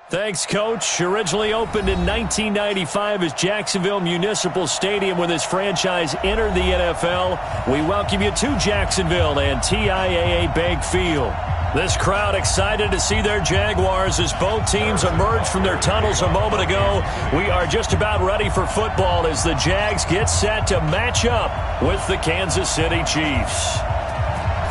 Thanks, Coach. Originally opened in 1995 as Jacksonville Municipal Stadium when this franchise entered the NFL. We welcome you to Jacksonville and TIAA Bank Field. This crowd excited to see their Jaguars as both teams emerged from their tunnels a moment ago. We are just about ready for football as the Jags get set to match up with the Kansas City Chiefs.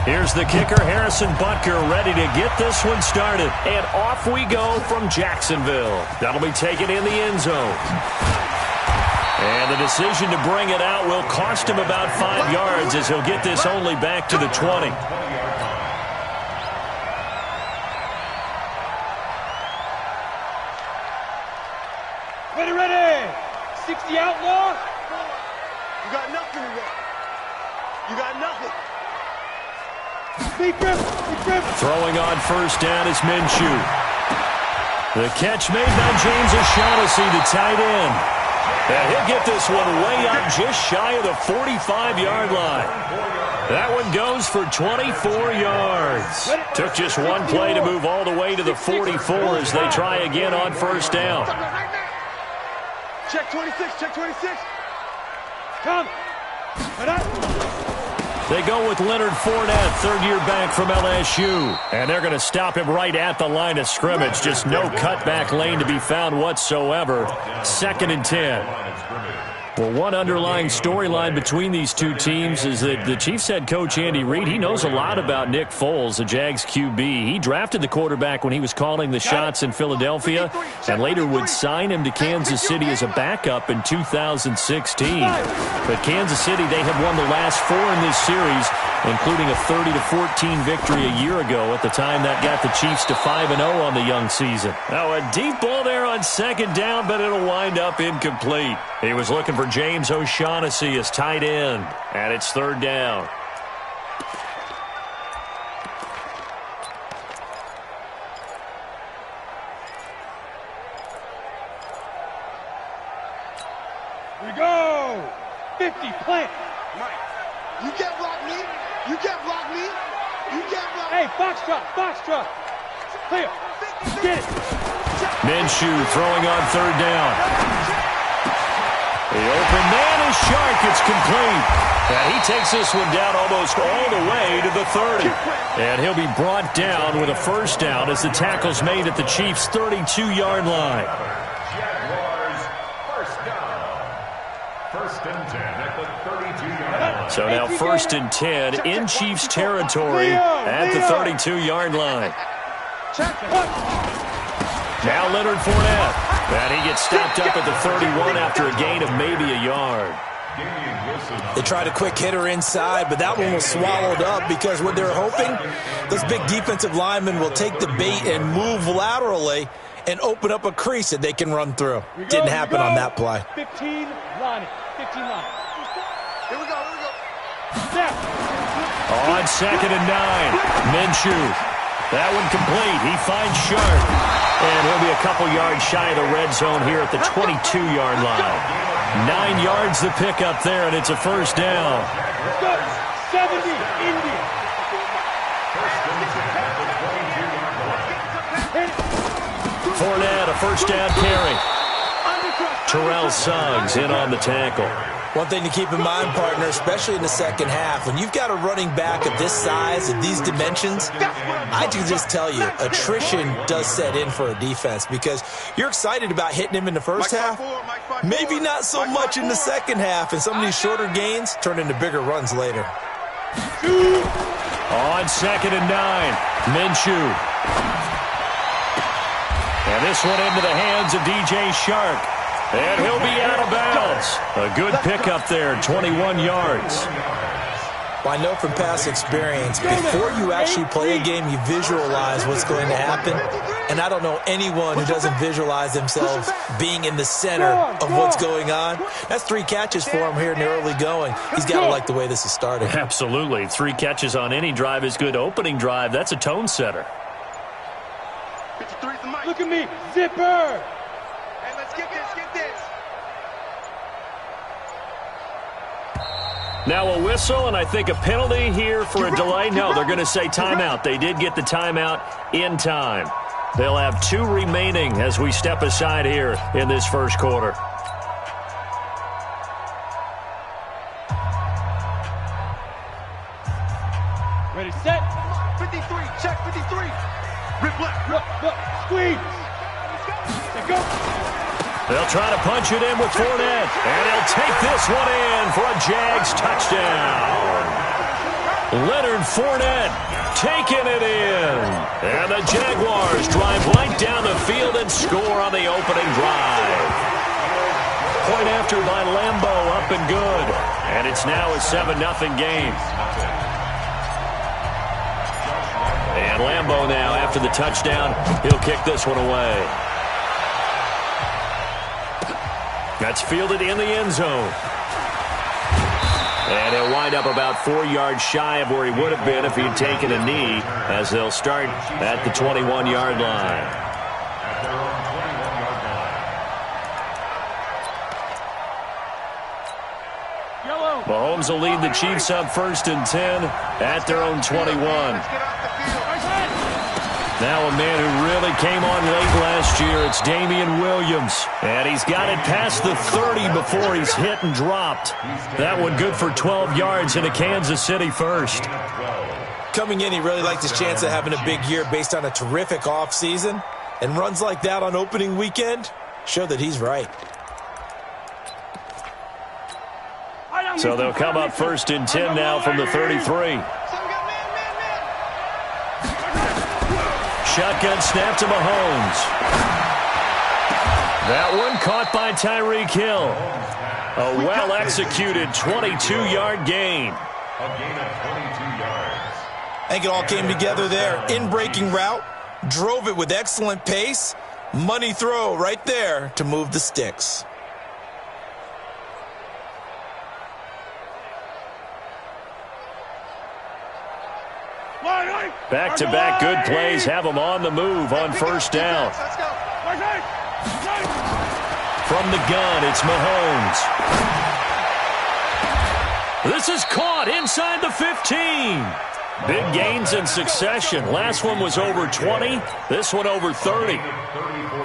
Here's the kicker, Harrison Butker, ready to get this one started. And off we go from Jacksonville. That'll be taken in the end zone. And the decision to bring it out will cost him about 5 yards as he'll get this only back to the 20. Ready. 60 outlaw. You got nothing to run. You got nothing. Big grip. Throwing on first down is Minshew. The catch made by James O'Shaughnessy, the tight end. And he'll get this one way up just shy of the 45-yard line. That one goes for 24 yards. Took just one play to move all the way to the 44 as they try again on first down. Check 26, check 26. Come. They go with Leonard Fournette, third-year back from LSU. And they're going to stop him right at the line of scrimmage. Just no cutback lane to be found whatsoever. 2nd and 10. Well, one underlying storyline between these two teams is that the Chiefs head coach Andy Reid, he knows a lot about Nick Foles, the Jags QB. He drafted the quarterback when he was calling the shots in Philadelphia and later would sign him to Kansas City as a backup in 2016. But Kansas City, they have won the last 4 in this series, including a 30-14 victory a year ago at the time that got the Chiefs to 5-0 on the young season. Now a deep ball there on 2nd down, but it'll wind up incomplete. He was looking for James O'Shaughnessy as tight end, and it's 3rd down. Here we go. 50, plant. Mike, you can't block me. You can't block me. You can't block me. Hey, foxtrot. Clear. Get it. Minshew throwing on 3rd down. The open man is Shark. It's complete. And he takes this one down almost all the way to the 30. And he'll be brought down with a first down as the tackle's made at the Chiefs' 32-yard line. Jaguars, first down. 1st and 10 at the 32-yard line. So now 1st and 10 in Chiefs territory at the 32-yard line. Now Leonard Fournette. And he gets stopped up at the 31 after a gain of maybe a yard. They tried a quick hitter inside, but that one was swallowed up because what they're hoping, those big defensive linemen will take the bait and move laterally and open up a crease that they can run through. Didn't happen on that play. 15 line. Here we go. On 2nd and 9, Minshew. That one complete. He finds Sharp. And he'll be a couple yards shy of the red zone here at the 22-yard line. 9 yards the pickup there, and it's a first down. 70, India. Fournette, a first down carry. Terrell Suggs in on the tackle. One thing to keep in mind, partner, especially in the second half, when you've got a running back of this size, of these dimensions, I can just tell you, attrition does set in for a defense because you're excited about hitting him in the first half, maybe not so much in the second half, and some of these shorter gains turn into bigger runs later. On 2nd and 9, Minshew. And this one into the hands of DJ Shark. And he'll be out of bounds. A good pickup there, 21 yards. Well, I know from past experience, before you actually play a game, you visualize what's going to happen. And I don't know anyone who doesn't visualize themselves being in the center of what's going on. That's 3 catches for him here in the early going. He's got to like the way this is starting. Absolutely. 3 catches on any drive is good. Opening drive, that's a tone setter. Look at me, zipper. Hey, let's get this. Now a whistle, and I think a penalty here for a delay. No, they're going to say timeout. They did get the timeout in time. They'll have 2 remaining as we step aside here in this first quarter. Ready, set. 53, check 53. Rip left. Look, squeeze. Let go. They'll try to punch it in with Fournette, and he'll take this one in for a Jags touchdown. Leonard Fournette taking it in. And the Jaguars drive right down the field and score on the opening drive. Point after by Lambeau, up and good. And it's now a 7-0 game. And Lambeau now, after the touchdown, he'll kick this one away. That's fielded in the end zone. And he'll wind up about 4 yards shy of where he would have been if he'd taken a knee, as they'll start at the 21-yard line. Mahomes will lead the Chiefs up 1st and 10 at their own 21. Now a man who really came on late last year, it's Damian Williams. And he's got it past the 30 before he's hit and dropped. That one good for 12 yards in a Kansas City first. Coming in, he really liked his chance of having a big year based on a terrific offseason. And runs like that on opening weekend show that he's right. So they'll come up 1st and 10 now from the 33. Shotgun snap to Mahomes. That one caught by Tyreek Hill. A well-executed 22-yard gain. A gain of 22 yards. I think it all came together there. In-breaking route, drove it with excellent pace. Money throw right there to move the sticks. Back-to-back good plays have them on the move on 1st down. From the gun, it's Mahomes. This is caught inside the 15. Big gains in succession. Last one was over 20. This one over 30.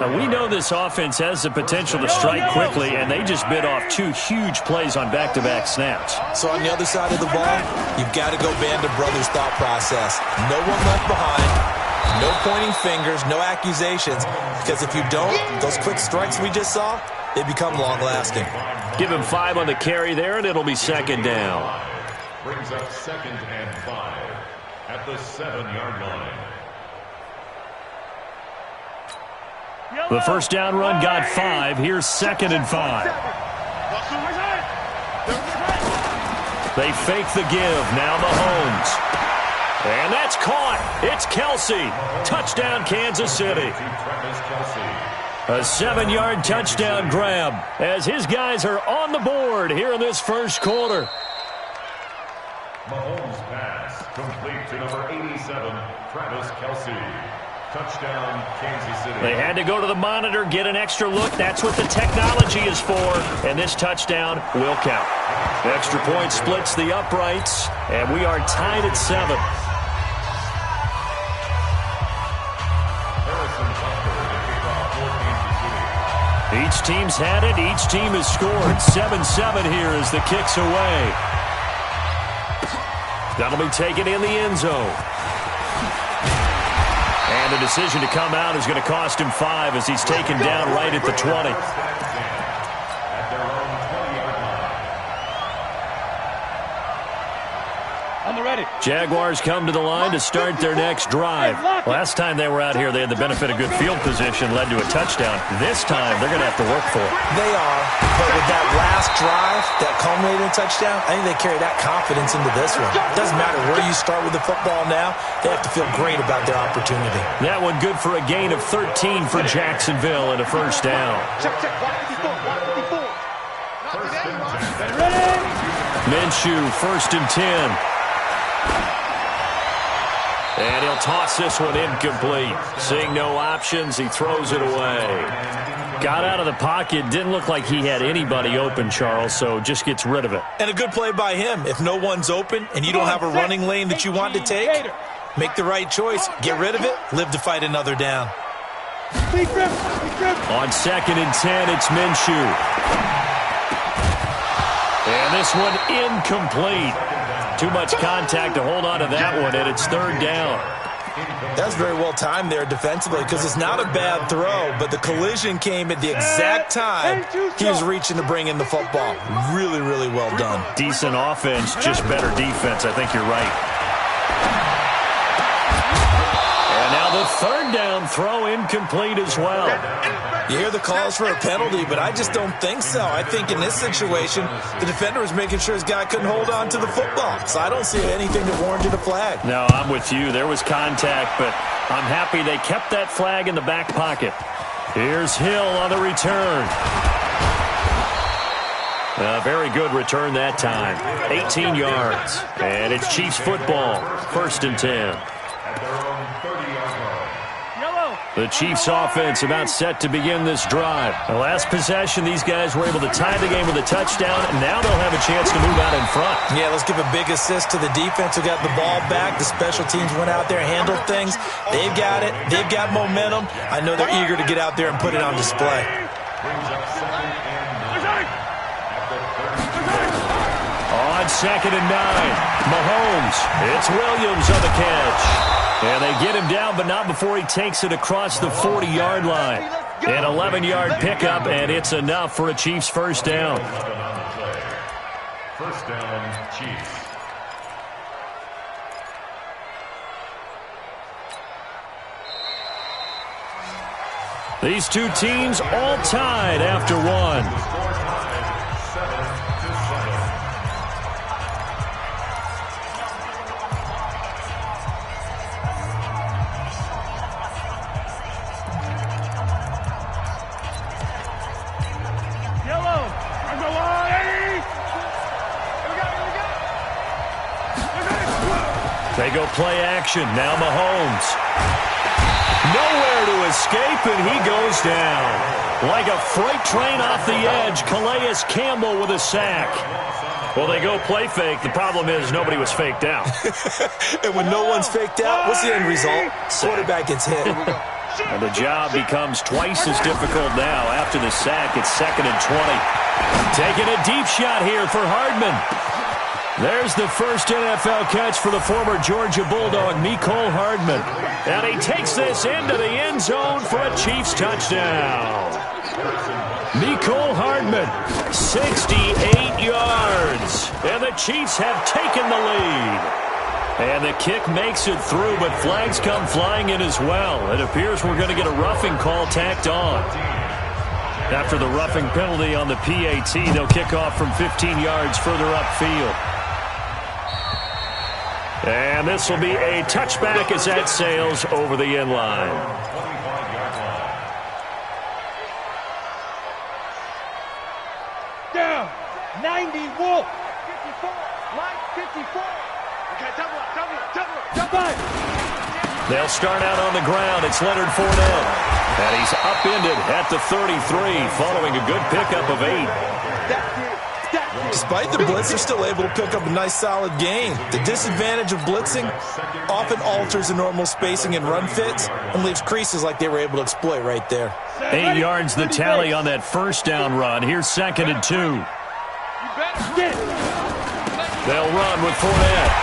Now, we know this offense has the potential to strike quickly, and they just bit off 2 huge plays on back-to-back snaps. So on the other side of the ball, you've got to go Band of Brothers thought process. No one left behind. No pointing fingers, no accusations. Because if you don't, those quick strikes we just saw, they become long-lasting. Give him 5 on the carry there, and it'll be 2nd down. Brings up 2nd and 5 at the 7-yard line. The 1st down run got 5. Here's 2nd and 5. They fake the give. Now Mahomes. And that's caught. It's Kelsey. Touchdown, Kansas City. A 7-yard touchdown grab as his guys are on the board here in this first quarter. Mahomes pass complete to number 87, Travis Kelsey. Touchdown, Kansas City. They had to go to the monitor, get an extra look. That's what the technology is for. And this touchdown will count. The extra point splits the uprights, and we are tied at 7. Each team's had it. Each team has scored. 7-7 here as the kick's away. That'll be taken in the end zone. And the decision to come out is going to cost him 5 as he's taken down right at the 20. Jaguars come to the line to start their next drive. Last time they were out here, they had the benefit of good field position, led to a touchdown. This time, they're going to have to work for it. They are, but with that last drive, that culminating touchdown, I think they carry that confidence into this one. It doesn't matter where you start with the football now, they have to feel great about their opportunity. That one good for a gain of 13 for Jacksonville and a 1st down. Minshew, 1st and 10. And he'll toss this one incomplete. Seeing no options, he throws it away. Got out of the pocket. Didn't look like he had anybody open, Charles, so just gets rid of it. And a good play by him. If no one's open and you don't have a running lane that you want to take, make the right choice. Get rid of it. Live to fight another down. On 2nd and 10, it's Minshew. And this one incomplete. Too much contact to hold on to that one, and it's 3rd down. That's very well timed there defensively because it's not a bad throw, but the collision came at the exact time he was reaching to bring in the football. Really, really well done. Decent offense, just better defense. I think you're right. And now the 3rd down throw incomplete as well. You hear the calls for a penalty, but I just don't think so. I think in this situation, the defender was making sure his guy couldn't hold on to the football. So I don't see anything that warranted a flag. No, I'm with you. There was contact, but I'm happy they kept that flag in the back pocket. Here's Hill on the return. A very good return that time. 18 yards. And it's Chiefs football. 1st and 10. The Chiefs offense about set to begin this drive. The last possession, these guys were able to tie the game with a touchdown, and now they'll have a chance to move out in front. Yeah, let's give a big assist to the defense who got the ball back. The special teams went out there, handled things. They've got it. They've got momentum. I know they're eager to get out there and put it on display. On 2nd and 9, Mahomes. It's Williams on the catch. And they get him down, but not before he takes it across the 40-yard line. An 11-yard pickup, and it's enough for a Chiefs 1st down. 1st down, Chiefs. These two teams all tied after one. They go play action. Now Mahomes. Nowhere to escape, and he goes down. Like a freight train off the edge, Calais Campbell with a sack. Well, they go play fake. The problem is nobody was faked out. And when no one's faked out, what's the end result? Quarterback gets hit. And the job becomes twice as difficult now. After the sack, it's 2nd and 20. Taking a deep shot here for Hardman. There's the first NFL catch for the former Georgia Bulldog, Mecole Hardman. And he takes this into the end zone for a Chiefs touchdown. Mecole Hardman, 68 yards. And the Chiefs have taken the lead. And the kick makes it through, but flags come flying in as well. It appears we're going to get a roughing call tacked on. After the roughing penalty on the PAT, they'll kick off from 15 yards further upfield. And this will be a touchback as that sails over the end line. Down. 90 Wolf. 54. Line 54. Okay, double up. They'll start out on the ground. It's Leonard Fournette. And he's upended at the 33 following a good pickup of 8. Despite the blitz, they're still able to pick up a nice, solid gain. The disadvantage of blitzing often alters the normal spacing and run fits and leaves creases like they were able to exploit right there. 8 yards the tally on that 1st down run. Here's 2nd and 2. They'll run with Fournette.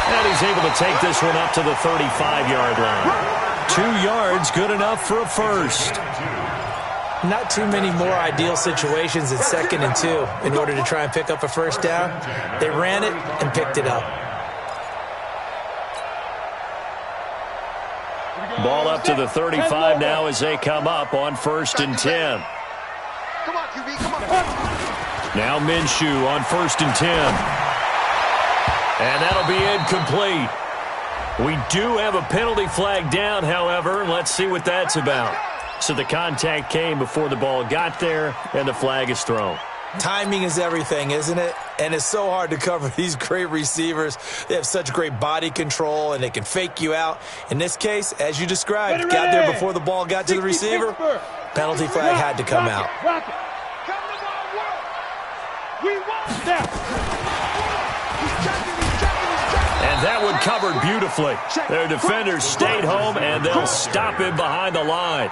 And he's able to take this one up to the 35-yard line. 2 yards, good enough for a first. Not too many more ideal situations at 2nd and 2 in order to try and pick up a 1st down. They ran it and picked it up. Ball up to the 35 now as they come up on 1st and 10. Come on, QB, come on. Now Minshew on 1st and 10. And that'll be incomplete. We do have a penalty flag down, however. Let's see what that's about. So the contact came before the ball got there, and the flag is thrown. Timing is everything, isn't it? And it's so hard to cover these great receivers. They have such great body control, and they can fake you out. In this case, as you described, got there before the ball got to the receiver. Penalty flag had to come out. And that one covered beautifully. Their defenders stayed home, and they'll stop him behind the line.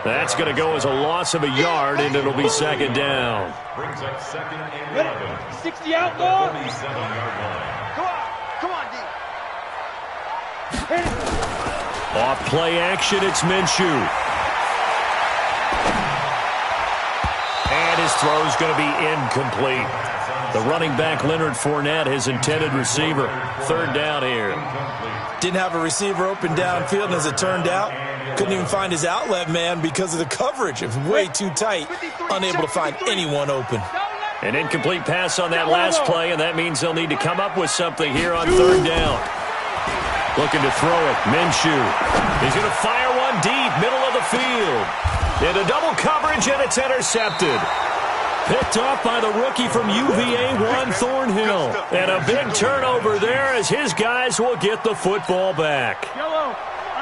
That's going to go as a loss of a yard, and it'll be second down. Brings up second and 11. 60 outlaw. 47-yard line. Come on, D. Off play action, it's Minshew. And his throw's going to be incomplete. The running back, Leonard Fournette, his intended receiver. Third down here. Didn't have a receiver open downfield, and as it turned out, couldn't even find his outlet man because of the coverage. It was way too tight, unable to find anyone open. An incomplete pass on that last play, and that means they'll need to come up with something here on third down. Looking to throw it, Minshew. He's going to fire one deep, middle of the field. Into double coverage, and it's intercepted. Picked off by the rookie from UVA, Juan Thornhill. And a big turnover there as his guys will get the football back.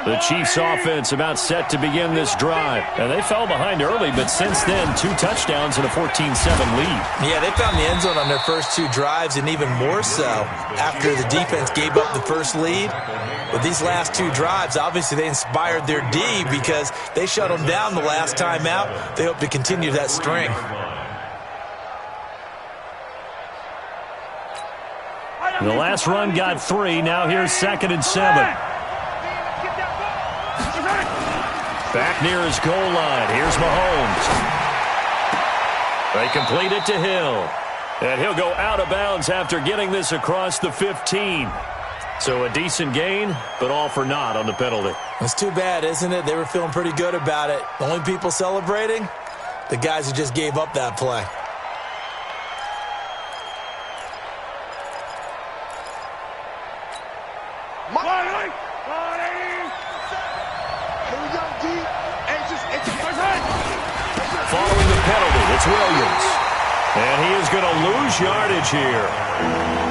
The Chiefs offense about set to begin this drive. And they fell behind early, but since then, 2 touchdowns and a 14-7 lead. Yeah, they found the end zone on their first 2 drives, and even more so after the defense gave up the first lead. But these last 2 drives, obviously they inspired their D because they shut them down the last time out. They hope to continue that string. The last run got 3. Now here's 2nd and 7. Back near his goal line. Here's Mahomes. They complete it to Hill. And he'll go out of bounds after getting this across the 15. So a decent gain, but all for naught on the penalty. It's too bad, isn't it? They were feeling pretty good about it. The only people celebrating? The guys who just gave up that play. Following the penalty, it's Williams. And he is going to lose yardage here.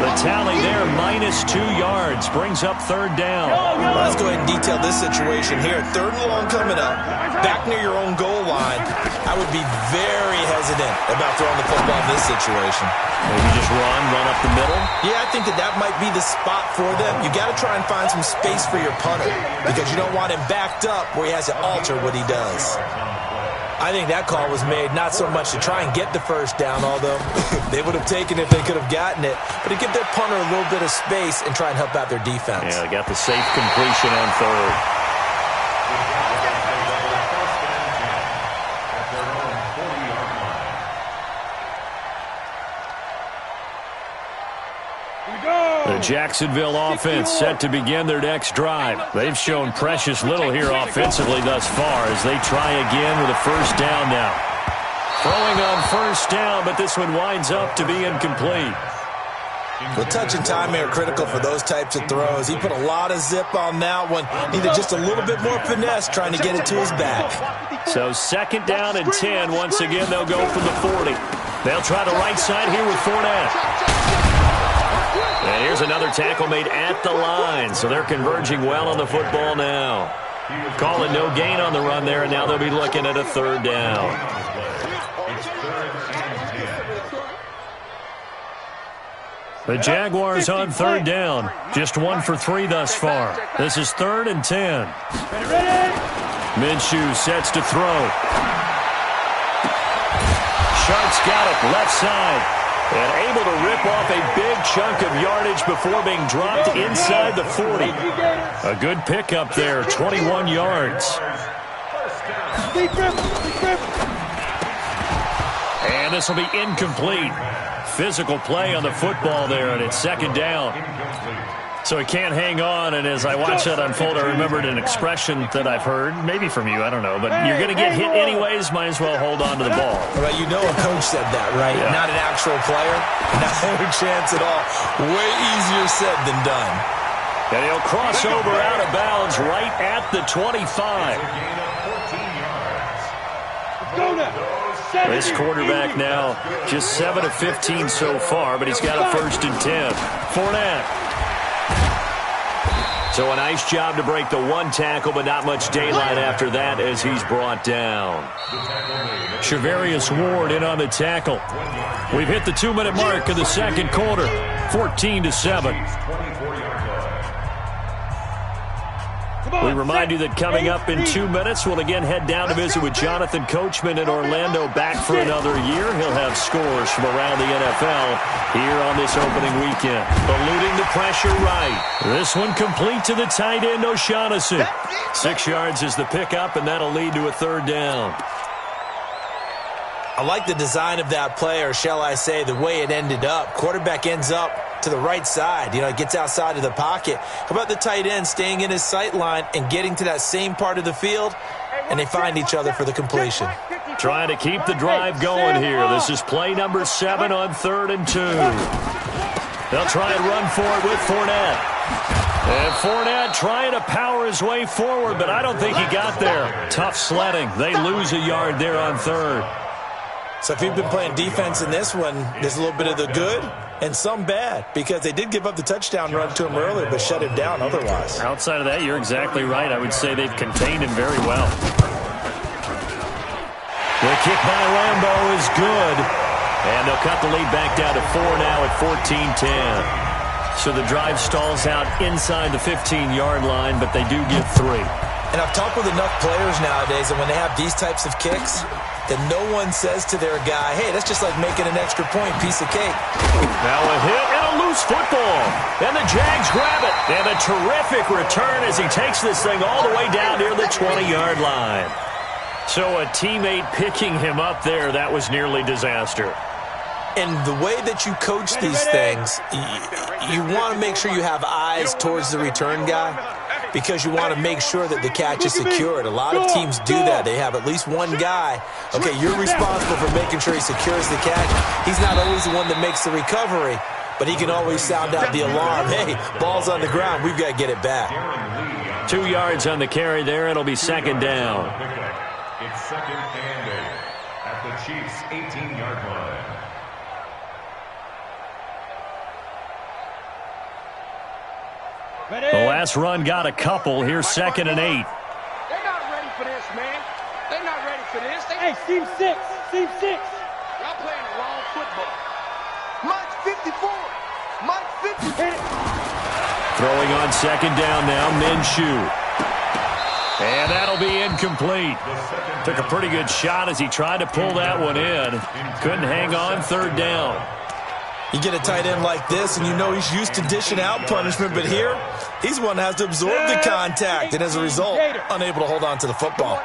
The tally there, -2 yards, brings up third down. Let's go ahead and detail this situation here. 3rd and long coming up, back near your own goal line. I would be very hesitant about throwing the football in this situation. Maybe just run up the middle? Yeah, I think that might be the spot for them. You got to try and find some space for your punter because you don't want him backed up where he has to alter what he does. I think that call was made not so much to try and get the first down, although they would have taken it if they could have gotten it, but to give their punter a little bit of space and try and help out their defense. Yeah, they got the safe completion on 3rd. The Jacksonville offense set to begin their next drive. They've shown precious little here offensively thus far as they try again with a first down now. Throwing on first down, but this one winds up to be incomplete. The touch and timing are critical for those types of throws. He put a lot of zip on that one. Needed just a little bit more finesse trying to get it to his back. So 2nd down and 10. Once again, they'll go from the 40. They'll try the right side here with Fournette. And here's another tackle made at the line, so they're converging well on the football now. Calling no gain on the run there, and now they'll be looking at a third down. The Jaguars on third down, just 1 for 3 thus far. This is 3rd and 10. Minshew sets to throw. Sharp's got it, left side. And able to rip off a big chunk of yardage before being dropped inside the 40. A good pickup there, 21 yards. And this will be incomplete. Physical play on the football there, and it's 2nd down. So he can't hang on, and as I watched that unfold, I remembered an expression that I've heard, maybe from you, I don't know, but you're going to get hit anyways, might as well hold on to the ball. Well, you know a coach said that, right? Yeah. Not an actual player. Not a chance at all. Way easier said than done. And he'll cross over out of bounds right at the 25. This quarterback now just 7 of 15 so far, but he's got a 1st and 10. Fournette. So a nice job to break the 1 tackle, but not much daylight after that as he's brought down. Shavarius Ward in on the tackle. We've hit the 2-minute mark of the 2nd quarter, 14-7. We remind you that coming up in 2 minutes, we'll again head down to visit with Jonathan Coachman in Orlando, back for another year. He'll have scores from around the NFL here on this opening weekend. Eluding the pressure right. This one complete to the tight end, O'Shaughnessy. 6 yards is the pickup, and that'll lead to a third down. I like the design of that play, or shall I say the way it ended up. Quarterback ends up to the right side. You know, it gets outside of the pocket. How about the tight end staying in his sight line and getting to that same part of the field, and they find each other for the completion. Trying to keep the drive going here. This is play number 7 on 3rd and 2. They'll try and run for it with Fournette. And Fournette trying to power his way forward, but I don't think he got there. Tough sledding. They lose a yard there on 3rd. So if you've been playing defense in this one, there's a little bit of the good and some bad, because they did give up the touchdown run to him earlier, but shut him down otherwise. Outside of that, you're exactly right. I would say they've contained him very well. The kick by Lambo is good. And they'll cut the lead back down to 4 now at 14-10. So the drive stalls out inside the 15-yard line, but they do get 3. And I've talked with enough players nowadays that when they have these types of kicks, that no one says to their guy, hey, that's just like making an extra point, piece of cake. Now a hit and a loose football. And the Jags grab it. And a terrific return as he takes this thing all the way down near the 20-yard line. So a teammate picking him up there, that was nearly disaster. And the way that you coach these things, you want to make sure you have eyes towards the return guy, because you want to make sure that the catch is secured. A lot of teams do that. They have at least one guy. Okay, you're responsible for making sure he secures the catch. He's not always the one that makes the recovery, but he can always sound out the alarm. Hey, ball's on the ground. We've got to get it back. 2 yards on the carry there. It'll be 2nd down. It's 2nd and 8 at the Chiefs' 18-yard line. The last run got a couple. Here's 2nd and 8. They're not ready for this, man. They're not ready for this. Hey, team 6. Team 6. Y'all playing the wrong football. Mike 54. Mike 50. Throwing on 2nd down now, Minshew. And that'll be incomplete. Took a pretty good shot as he tried to pull that one in. Couldn't hang on 3rd down. You get a tight end like this, and you know he's used to dishing out punishment, but here, he's one that has to absorb the contact, and as a result, unable to hold on to the football.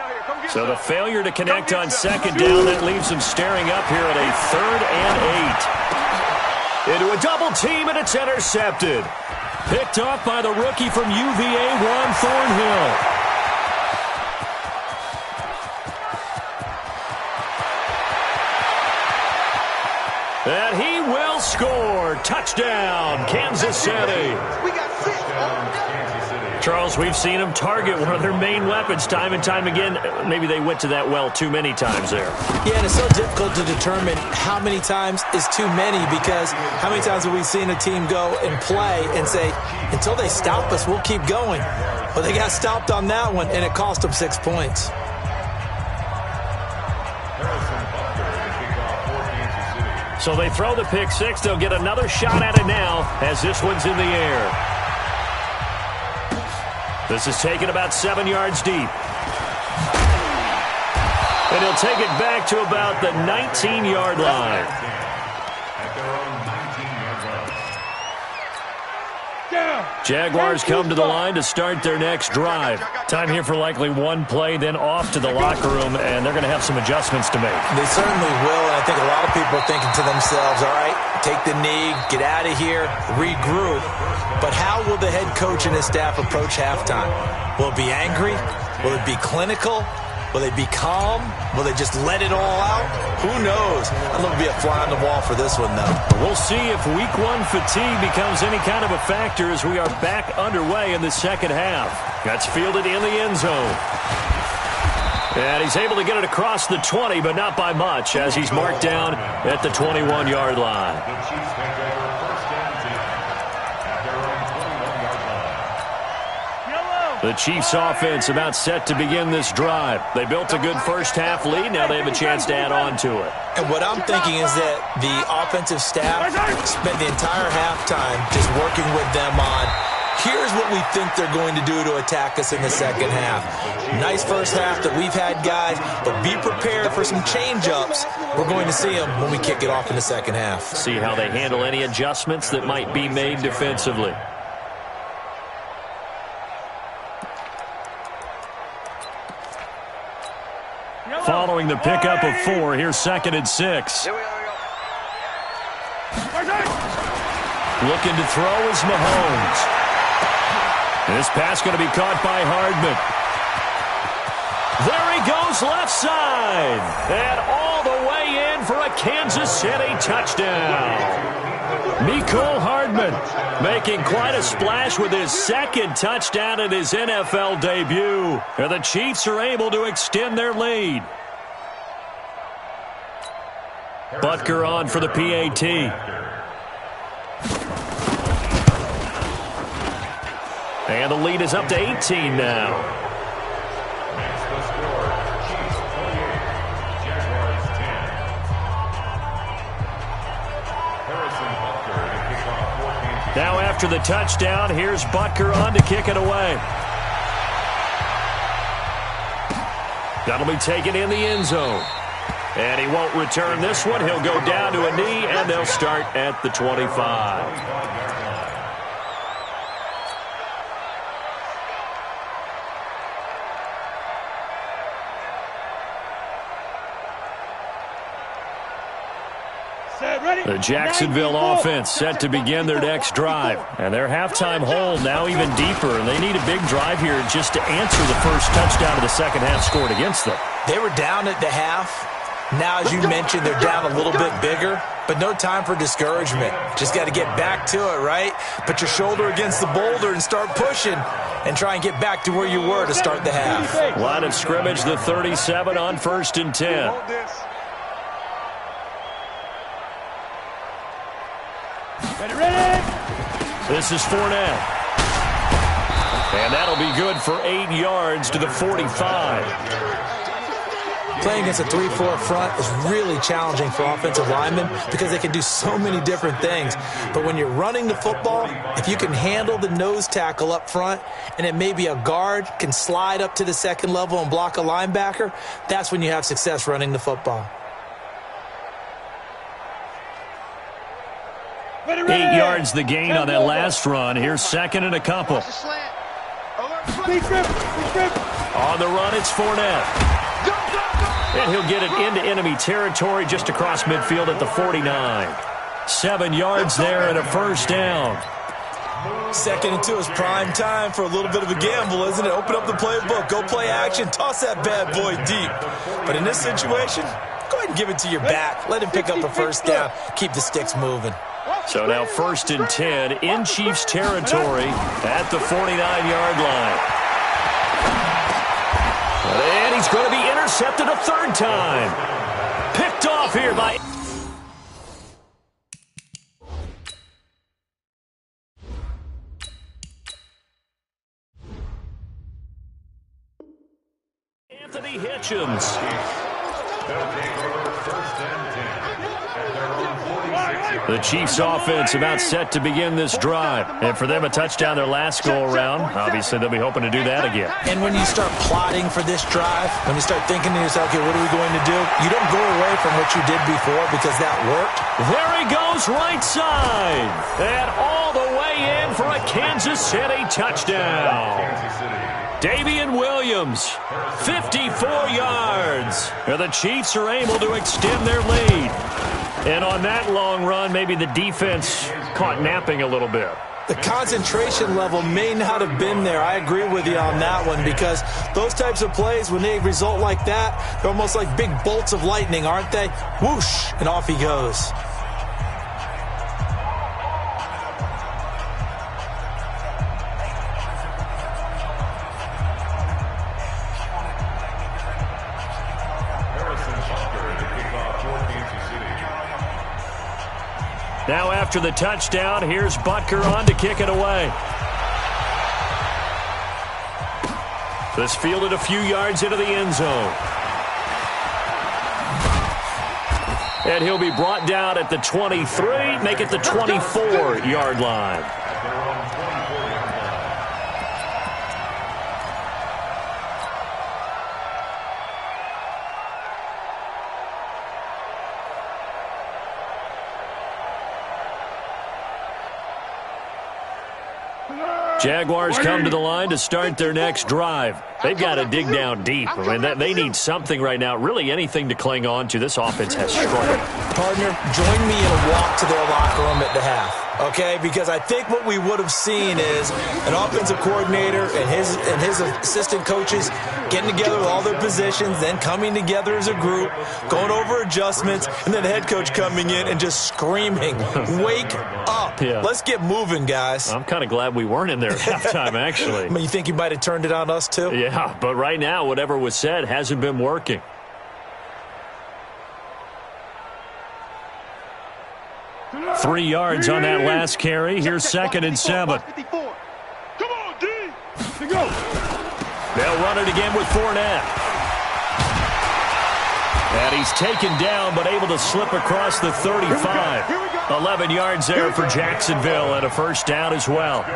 So the failure to connect on 2nd down, that leaves him staring up here at a 3rd and 8. Into a double team, and it's intercepted. Picked off by the rookie from UVA, Juan Thornhill. And he will score. Touchdown, Kansas City. We got 6. Charles, we've seen them target one of their main weapons time and time again. Maybe they went to that well too many times there. Yeah, and it's so difficult to determine how many times is too many, because how many times have we seen a team go and play and say, until they stop us, we'll keep going. But they got stopped on that one, and it cost them 6 points. So they throw the pick 6. They'll get another shot at it now as this one's in the air. This is taken about 7 yards deep. And he'll take it back to about the 19-yard line. Jaguars come to the line to start their next drive. Time here for likely one play, then off to the locker room, and they're going to have some adjustments to make. They certainly will, and I think a lot of people are thinking to themselves, all right, take the knee, get out of here, regroup. But how will the head coach and his staff approach halftime? Will it be angry? Will it be clinical? Will they be calm? Will they just let it all out? Who knows? I'd love to be a fly on the wall for this one, though. We'll see if week 1 fatigue becomes any kind of a factor as we are back underway in the second half. That's fielded in the end zone. And he's able to get it across the 20, but not by much, as he's marked down at the 21-yard line. The Chiefs offense about set to begin this drive. They built a good first half lead. Now they have a chance to add on to it. And what I'm thinking is that the offensive staff spent the entire halftime just working with them on Here's what we think they're going to do to attack us in the second half. Nice first half that we've had, guys, but be prepared for some change-ups. We're going to see them when we kick it off in the second half. See how they handle any adjustments that might be made defensively. Following the pickup of 4, here's 2nd and 6. Looking to throw is Mahomes. This pass going to be caught by Hardman. There he goes left side. And all the way in for a Kansas City touchdown. Mecole Hardman making quite a splash with his 2nd touchdown in his NFL debut. And the Chiefs are able to extend their lead. Butker on for the PAT. And the lead is up to 18 now. That's the score. Chiefs 28, Jaguars 10. Harrison Butker to kick off 14. Now after the touchdown, here's Butker on to kick it away. That'll be taken in the end zone. And he won't return this one. He'll go down to a knee, and they'll start at the 25. The Jacksonville offense set to begin their next drive. And their halftime hole now even deeper. And they need a big drive here just to answer the first touchdown of the second half scored against them. They were down at the half. Now, as you mentioned, they're down a little bit bigger, but no time for discouragement. Just got to get back to it, right? Put your shoulder against the boulder and start pushing and try and get back to where you were to start the half. Line of scrimmage, the 37 on 1st and 10. Ready. This is Fournette. And that'll be good for 8 yards to the 45. Playing against a 3-4 front is really challenging for offensive linemen because they can do so many different things. But when you're running the football, if you can handle the nose tackle up front and it may be a guard can slide up to the second level and block a linebacker, that's when you have success running the football. 8 yards the gain on that last run. Here's 2nd and a couple. On the run, it's Fournette. And he'll get it into enemy territory just across midfield at the 49. 7 yards there and a first down. 2nd and 2 is prime time for a little bit of a gamble, isn't it? Open up the playbook, go play action, toss that bad boy deep. But in this situation, go ahead and give it to your back. Let him pick up a first down. Keep the sticks moving. So now 1st and 10 in Chiefs territory at the 49-yard line. And he's going to be intercepted a 3rd time. Picked off here by Anthony Hitchens. They'll take over 1st and 10 at their own 46. The Chiefs offense about set to begin this drive. And for them, a touchdown their last go-around. Obviously, they'll be hoping to do that again. And when you start plotting for this drive, when you start thinking to yourself, okay, what are we going to do? You don't go away from what you did before because that worked. There he goes right side. And all the way in for a Kansas City touchdown. Kansas City. Damian Williams, 54 yards. And the Chiefs are able to extend their lead. And on that long run, maybe the defense caught napping a little bit. The concentration level may not have been there. I agree with you on that one because those types of plays, when they result like that, they're almost like big bolts of lightning, aren't they? Whoosh, and off he goes. Now after the touchdown, here's Butker on to kick it away. This fielded a few yards into the end zone. And he'll be brought down at the 23, make it the 24-yard line. Jaguars come to the line to start their next drive. They've got to dig down deep. I mean, they need something right now, really anything to cling on to. This offense has struggled. Partner, join me in a walk to their locker room at the half, okay? Because I think what we would have seen is an offensive coordinator and his assistant coaches getting together with all their positions, then coming together as a group, going over adjustments, and then the head coach coming in and just screaming, wake up. Yeah. Let's get moving, guys. I'm kind of glad we weren't in there at halftime, actually. I mean, you think he might have turned it on us, too? Yeah, but right now, whatever was said hasn't been working. Three yards on that last carry. Here's 2nd and 7. Come on, D. Here we go. They'll run it again with Fournette. And he's taken down, but able to slip across the 35. 11 yards there for Jacksonville, and a first down as well.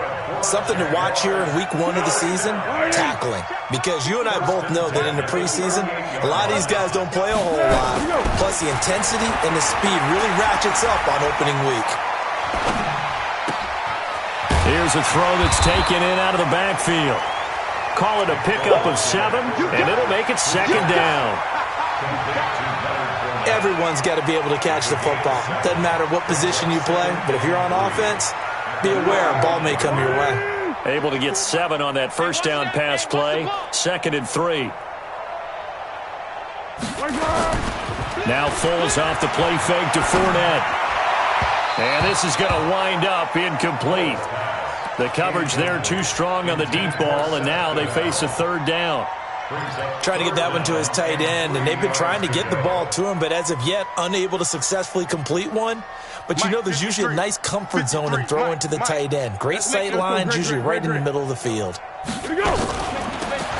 Something to watch here in week 1 of the season, tackling. Because you and I both know that in the preseason, a lot of these guys don't play a whole lot. Plus, the intensity and the speed really ratchets up on opening week. Here's a throw that's taken in out of the backfield. Call it a pickup of 7, and it'll make it 2nd down. Everyone's got to be able to catch the football. Doesn't matter what position you play, but if you're on offense, be aware a ball may come your way. Able to get 7 on that first down pass play. 2nd and 3. Now Foles off the play fake to Fournette. And this is going to wind up incomplete. The coverage there too strong on the deep ball, and now they face a 3rd down. Trying to get that one to his tight end, and they've been trying to get the ball to him, but as of yet, unable to successfully complete one. But you know there's usually a nice comfort zone in throwing to the tight end. Great sight lines, usually right in the middle of the field.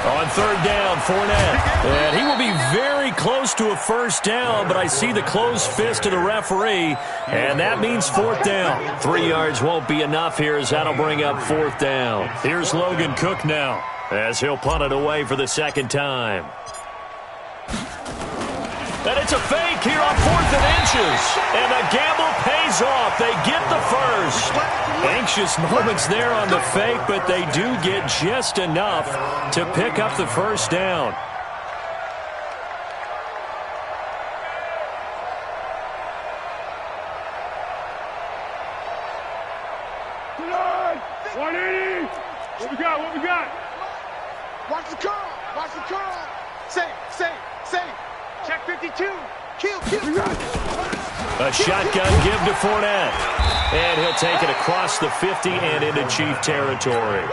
On 3rd down, Fournette. And he will be very close to a first down, but I see the closed fist of the referee, and that means 4th down. 3 yards won't be enough here as that'll bring up 4th down. Here's Logan Cook now, as he'll punt it away for the 2nd time. And it's a fake here on 4th and inches. And the gamble pays off. They get the first. Anxious moments there on the fake, but they do get just enough to pick up the first down. Tonight, 180. What we got? What we got? Watch the curl. Watch the curl. Save. Check 52. Kill. A shotgun give to Fournette. And he'll take it across the 50 and into Chief territory.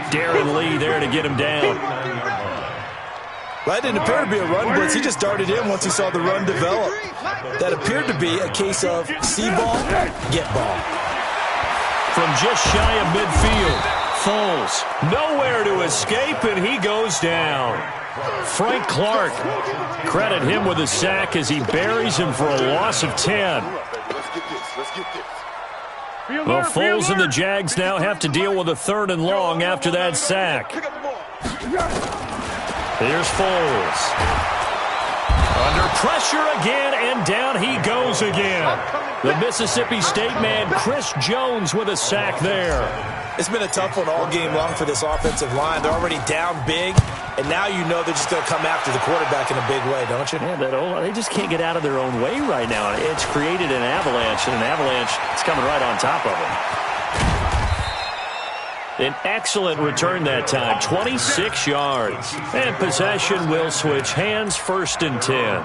Darren Lee there to get him down. That didn't appear to be a run blitz. He just darted in once he saw the run develop. That appeared to be a case of see ball, get ball. From just shy of midfield, Foles nowhere to escape, and he goes down. Frank Clark, credit him with a sack as he buries him for a loss of 10. Well, Foles and the Jags now have to deal with a 3rd and long after that sack. Here's Foles. Under pressure again, and down he goes again. The Mississippi State man, Chris Jones, with a sack there. It's been a tough one all game long for this offensive line. They're already down big, and now you know they're just going to come after the quarterback in a big way, don't you? Yeah, they just can't get out of their own way right now. It's created an avalanche, and an avalanche is coming right on top of them. An excellent return that time, 26 yards. And possession will switch hands, 1st and 10.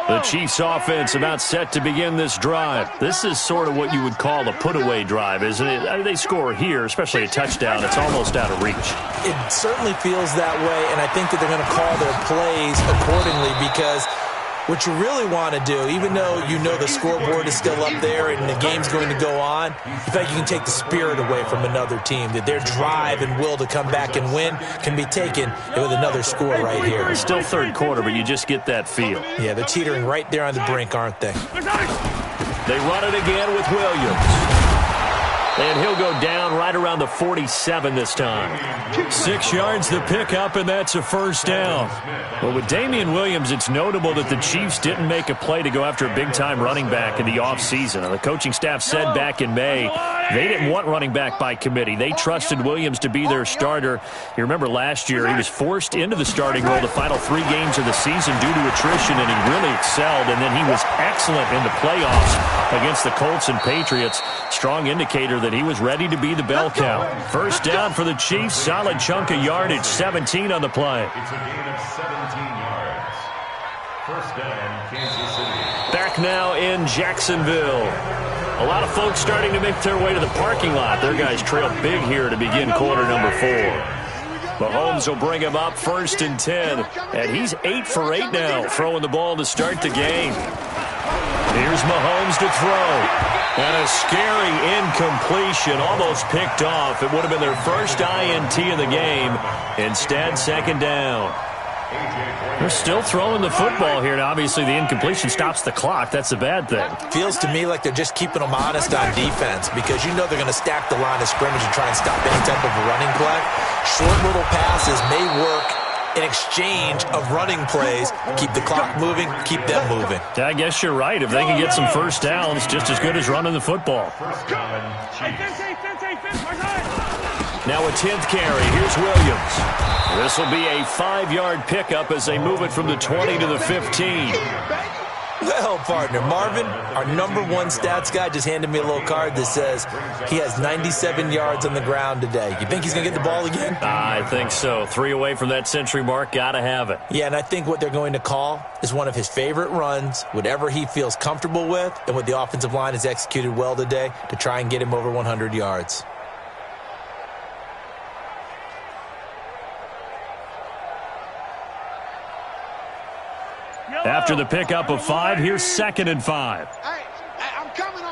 The Chiefs offense about set to begin this drive. This is sort of what you would call a put-away drive, isn't it? I mean, they score here, especially a touchdown. It's almost out of reach. It certainly feels that way, and I think that they're going to call their plays accordingly because what you really want to do, even though you know the scoreboard is still up there and the game's going to go on, in fact, you can take the spirit away from another team, that their drive and will to come back and win can be taken with another score right here. It's still 3rd quarter, but you just get that feel. Yeah, they're teetering right there on the brink, aren't they? They run it again with Williams. And he'll go down right around the 47 this time. 6 yards the pickup, and that's a first down. Well, with Damian Williams, it's notable that the Chiefs didn't make a play to go after a big-time running back in the offseason. The coaching staff said back in May they didn't want running back by committee. They trusted Williams to be their starter. You remember last year he was forced into the starting role the final 3 games of the season due to attrition, and he really excelled. And then he was excellent in the playoffs against the Colts and Patriots. Strong indicator that he was ready to be the bell cow. First down for the Chiefs. Solid chunk of yardage. 17 on the play. It's a gain of 17 yards. First down, Kansas City. Back now in Jacksonville. A lot of folks starting to make their way to the parking lot. Their guys trail big here to begin quarter number 4. Mahomes will bring him up first and 10. And he's 8 for 8 now, throwing the ball to start the game. Here's Mahomes to throw. And a scary incompletion, almost picked off. It would have been their first INT of the game. Instead, second down. They're still throwing the football here. Now, obviously, the incompletion stops the clock. That's a bad thing. Feels to me like they're just keeping them honest on defense because you know they're going to stack the line of scrimmage and try and stop any type of a running play. Short little passes may work in exchange of running plays. Keep the clock moving, keep them moving. I guess you're right. If they can get some first downs, just as good as running the football. Now a 10th carry. Here's Williams. This will be a 5-yard pickup as they move it from the 20 to the 15. Well, partner, Marvin, our #1 stats guy, just handed me a little card that says he has 97 yards on the ground today. You think he's going to get the ball again? I think so. 3 away from that century mark. Got to have it. Yeah, and I think what they're going to call is one of his favorite runs, whatever he feels comfortable with, and what the offensive line has executed well today to try and get him over 100 yards. After the pickup of 5, here's 2nd and 5. Hey, I'm coming.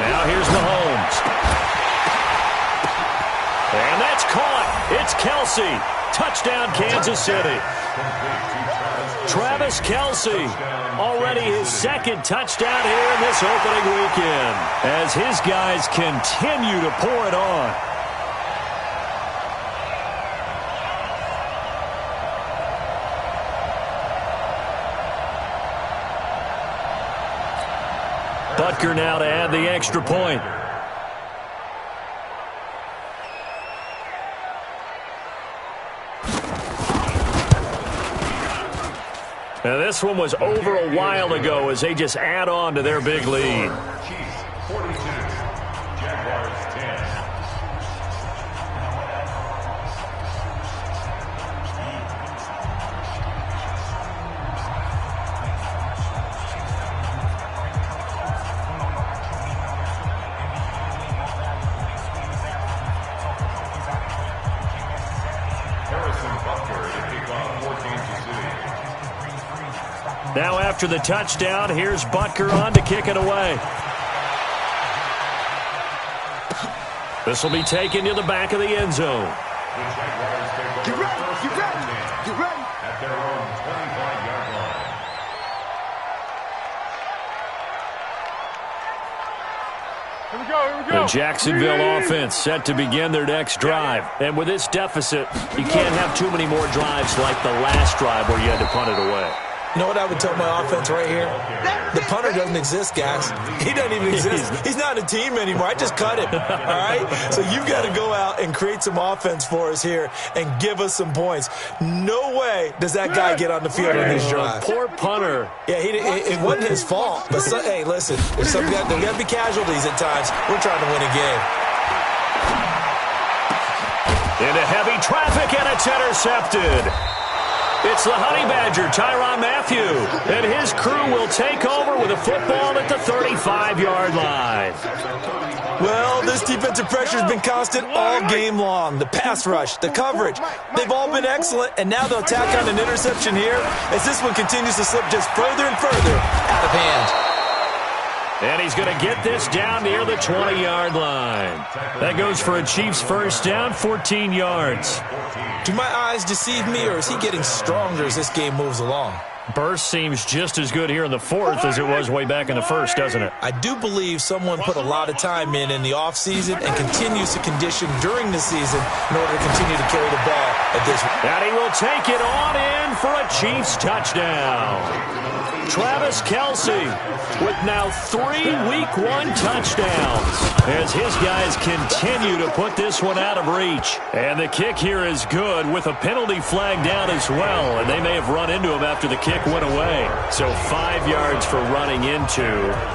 Now here's Mahomes. And that's caught. It's Kelsey. Touchdown, Kansas City. Travis Kelsey, already his 2nd touchdown here in this opening weekend, as his guys continue to pour it on. Butker now to add the extra point. Now this one was over a while ago as they just add on to their big lead. Chiefs 42, Jaguars 10. Now after the touchdown, here's Butker on to kick it away. This will be taken to the back of the end zone. Get ready. At their own 25-yard line. Here we go. The Jacksonville offense set to begin their next drive. And with this deficit, you can't have too many more drives like the last drive where you had to punt it away. You know what I would tell my offense right here? The punter doesn't exist, guys. He doesn't even exist. He's not a team anymore. I just cut him, all right? So you've got to go out and create some offense for us here and give us some points. No way does that guy get on the field on this drive. Poor punter. Yeah, it wasn't his fault. But, hey, listen, there's got to be casualties at times. We're trying to win a game. Into heavy traffic, and it's intercepted. It's the Honey Badger, Tyrann Mathieu, and his crew will take over with a football at the 35-yard line. Well, this defensive pressure has been constant all game long. The pass rush, the coverage, they've all been excellent, and now they'll tack on an interception here as this one continues to slip just further and further out of hand. And he's going to get this down near the 20-yard line. That goes for a Chiefs first down, 14 yards. Do my eyes deceive me, or is he getting stronger as this game moves along? Burst seems just as good here in the fourth as it was way back in the first, doesn't it? I do believe someone put a lot of time in the offseason and continues to condition during the season in order to continue to carry the ball at this. And he will take it on in for a Chiefs touchdown. Travis Kelce with now 3 Week 1 touchdowns as his guys continue to put this one out of reach. And the kick here is good with a penalty flag down as well. And they may have run into him after the kick went away. So 5 yards for running into.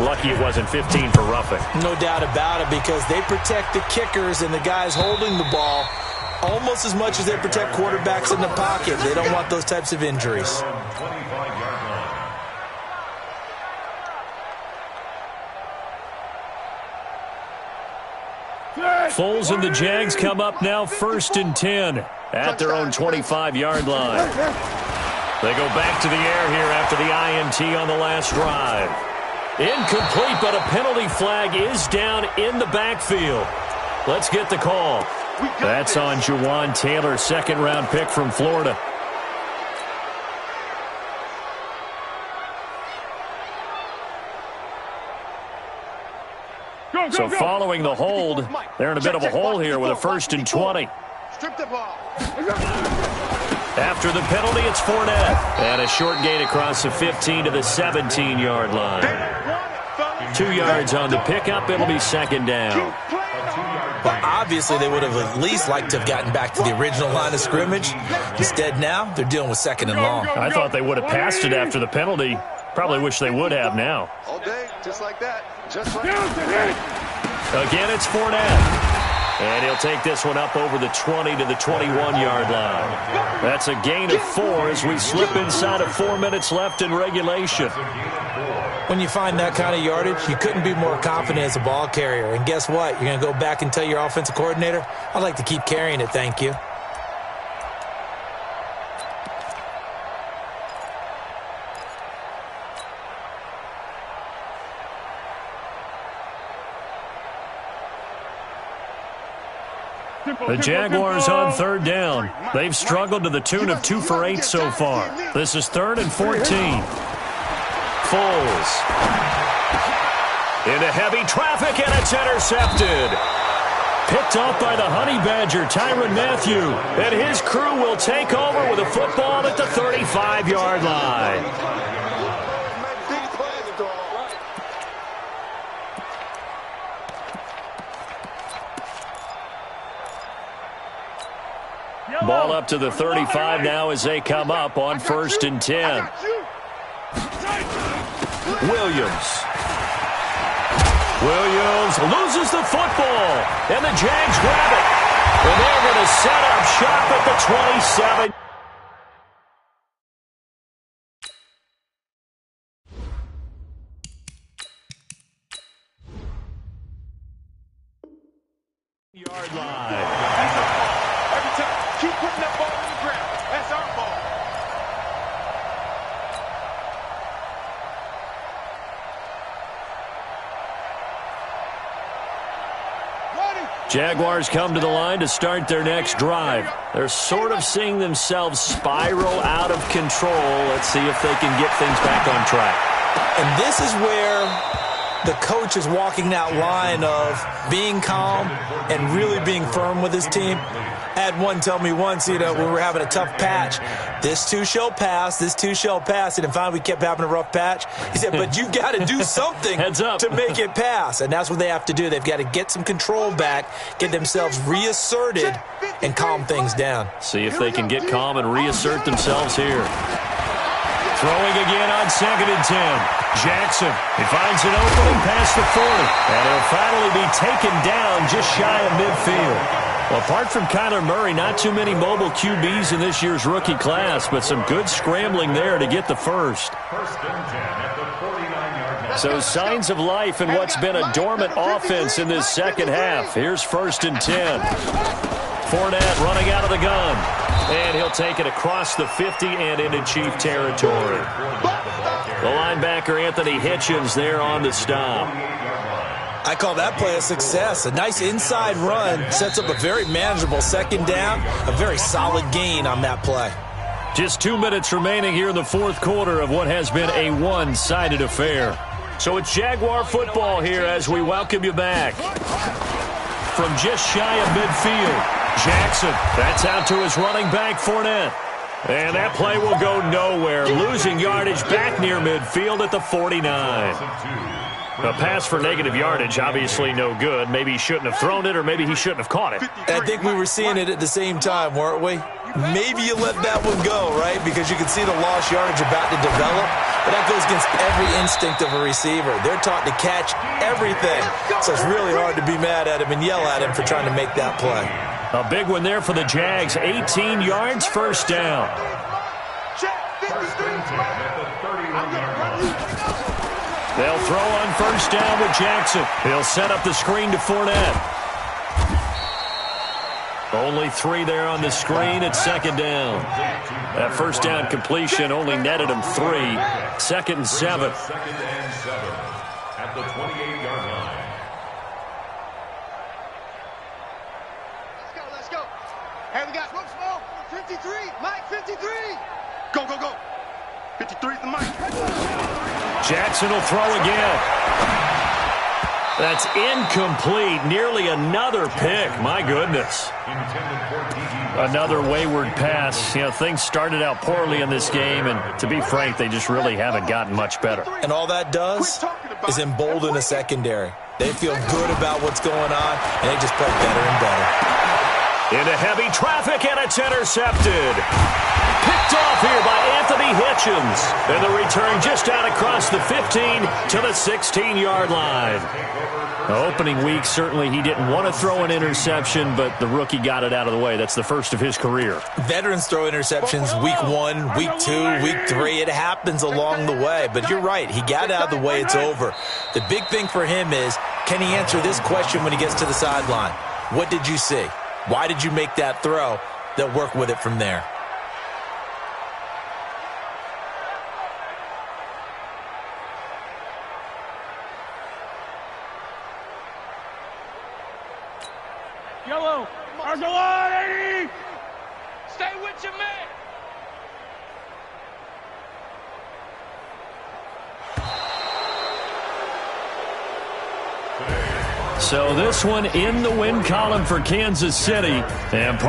Lucky it wasn't 15 for roughing. No doubt about it, because they protect the kickers and the guys holding the ball almost as much as they protect quarterbacks in the pocket. They don't want those types of injuries. Foles and the Jags come up now 1st and 10 at their own 25-yard line. They go back to the air here after the INT on the last drive. Incomplete, but a penalty flag is down in the backfield. Let's get the call. That's on Jawan Taylor, 2nd-round pick from Florida. So following the hold, they're in a bit of a hole here with a 1st and 20. After the penalty, it's Fournette. And a short gain across the 15 to the 17-yard line. 2 yards on the pickup. It'll be 2nd down. Well, obviously, they would have at least liked to have gotten back to the original line of scrimmage. Instead, now, they're dealing with 2nd and long. I thought they would have passed it after the penalty. Probably wish they would have now. All day, just like that. Just like that. Again, it's Fournette. And he'll take this one up over the 20 to the 21-yard line. That's a gain of 4 as we slip inside of 4 minutes left in regulation. When you find that kind of yardage, you couldn't be more confident as a ball carrier. And guess what? You're going to go back and tell your offensive coordinator, I'd like to keep carrying it, thank you. The Jaguars on 3rd down. They've struggled to the tune of 2 for 8 so far. This is 3rd and 14. Foles. Into heavy traffic, and it's intercepted. Picked off by the Honey Badger, Tyrann Mathieu. And his crew will take over with a football at the 35-yard line. Ball up to the 35 now as they come up on 1st and 10. Williams loses the football, and the Jags grab it. And they're going to set up shop at the 27. Yard line. Keep putting that ball on the ground. That's our ball. Jaguars come to the line to start their next drive. They're sort of seeing themselves spiral out of control. Let's see if they can get things back on track. And this is where the coach is walking that line of being calm and really being firm with his team. I had one tell me once, we were having a tough patch. This too shall pass, this too shall pass. And finally we kept having a rough patch. He said, but you got to do something to make it pass. And that's what they have to do. They've got to get some control back, get themselves reasserted, and calm things down. See if they can get calm and reassert themselves here. Throwing again on 2nd and 10. Jackson, he finds an opening past the 40. And he'll finally be taken down just shy of midfield. Well, apart from Kyler Murray, not too many mobile QBs in this year's rookie class, but some good scrambling there to get the first. 1st and 10 at the 49-yard line. So signs of life in what's been a dormant offense in this second half. Here's 1st and 10. Fournette running out of the gun. And he'll take it across the 50 and into Chief territory. The linebacker, Anthony Hitchens, there on the stop. I call that play a success. A nice inside run sets up a very manageable 2nd down. A very solid gain on that play. Just 2 minutes remaining here in the fourth quarter of what has been a one-sided affair. So it's Jaguar football here as we welcome you back. From just shy of midfield, Jackson, that's out to his running back, Fournette. And that play will go nowhere, losing yardage back near midfield at the 49. A pass for negative yardage, obviously no good. Maybe he shouldn't have thrown it, or maybe he shouldn't have caught it. I think we were seeing it at the same time, weren't we? Maybe you let that one go, right? Because you can see the lost yardage about to develop. But that goes against every instinct of a receiver. They're taught to catch everything. So it's really hard to be mad at him and yell at him for trying to make that play. A big one there for the Jags. 18 yards, first down. They'll throw on first down with Jackson. He'll set up the screen to Fournette. Only 3 there on the screen at second down. That first down completion only netted him 3. 2nd and 7. At the 28-yard line. Let's go. Hey, we got one small. 53. Mike, 53. Go, go, go. 53 is the Mike. Jackson will throw again. That's incomplete. Nearly another pick. My goodness. Another wayward pass. You know, things started out poorly in this game, and to be frank, they just really haven't gotten much better. And all that does is embolden a secondary. They feel good about what's going on, and they just play better and better. Into heavy traffic, and it's intercepted. Picked off here by Anthony Hitchens. And the return just out across the 15 to the 16-yard line. The opening week, certainly he didn't want to throw an interception, but the rookie got it out of the way. That's the first of his career. Veterans throw interceptions week 1, week 2, week 3. It happens along the way. But you're right. He got it out of the way. It's over. The big thing for him is, can he answer this question when he gets to the sideline? What did you see? Why did you make that throw? They'll work with it from there. Yellow. Arsenal 80. Stay with your man. So this one in the win column for Kansas City. And